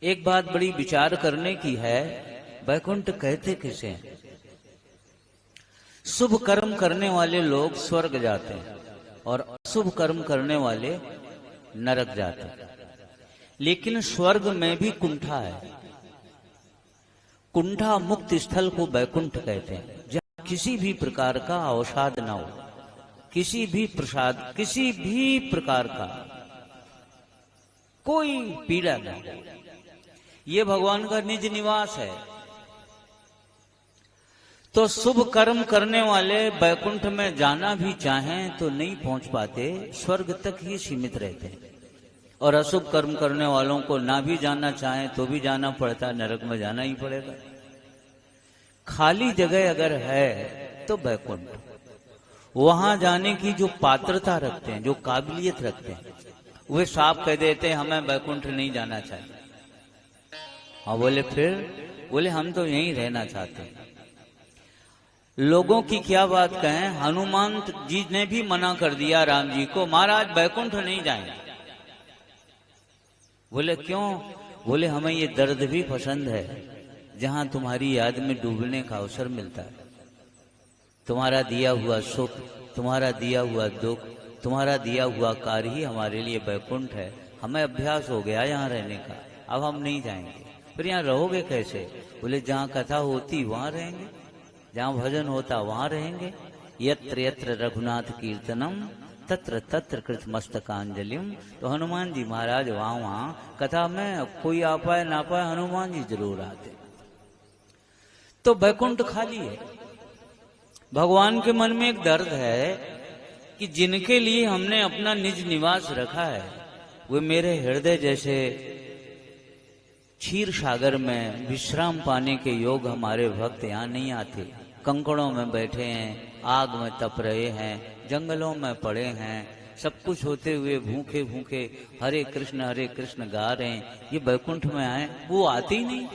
एक बात बड़ी विचार करने की है, वैकुंठ कहते किसे हैं? शुभ कर्म करने वाले लोग स्वर्ग जाते हैं और अशुभ कर्म करने वाले नरक जाते हैं। लेकिन स्वर्ग में भी कुंठा है। कुंठा मुक्त स्थल को वैकुंठ कहते हैं, जहां किसी भी प्रकार का अवसाद ना हो, किसी भी प्रसाद, किसी भी प्रकार का कोई पीड़ा ना हो। ये भगवान का निज निवास है। तो शुभ कर्म करने वाले वैकुंठ में जाना भी चाहें तो नहीं पहुंच पाते, स्वर्ग तक ही सीमित रहते हैं। और अशुभ कर्म करने वालों को ना भी जाना चाहें तो भी जाना पड़ता, नरक में जाना ही पड़ेगा। खाली जगह अगर है तो वैकुंठ, वहां जाने की जो पात्रता रखते हैं, जो काबिलियत रखते हैं, वे साफ कह देते हैं हमें वैकुंठ नहीं जाना चाहिए। हाँ बोले फिर? बोले हम तो यहीं रहना चाहते हैं। लोगों की क्या बात कहें, हनुमान जी ने भी मना कर दिया राम जी को, महाराज वैकुंठ नहीं जाएंगे। बोले क्यों? बोले हमें ये दर्द भी पसंद है जहां तुम्हारी याद में डूबने का अवसर मिलता है। तुम्हारा दिया हुआ सुख, तुम्हारा दिया हुआ दुख, तुम्हारा दिया हुआ कार्य ही हमारे लिए वैकुंठ है। हमें अभ्यास हो गया यहाँ रहने का, अब हम नहीं जाएंगे। फिर यहाँ रहोगे कैसे? बोले जहाँ कथा होती वहां रहेंगे, जहाँ भजन होता वहां रहेंगे। यत्र यत्र रघुनाथ कीर्तनम तत्र तत्र कृत मस्तकांजलिम। तो हनुमान जी महाराज वहां कथा में कोई आ पाए ना पाए, हनुमान जी जरूर आते। तो वैकुंठ खाली है। भगवान के मन में एक दर्द है कि जिनके लिए हमने अपना निज निवास रखा है, वे मेरे हृदय जैसे क्षीर सागर में विश्राम पाने के योग हमारे भक्त यहाँ नहीं आते। कंकड़ों में बैठे हैं, आग में तप रहे हैं, जंगलों में पड़े हैं, सब कुछ होते हुए भूखे भूखे हरे कृष्ण गा रहे हैं। ये वैकुंठ में आए, वो आते ही नहीं।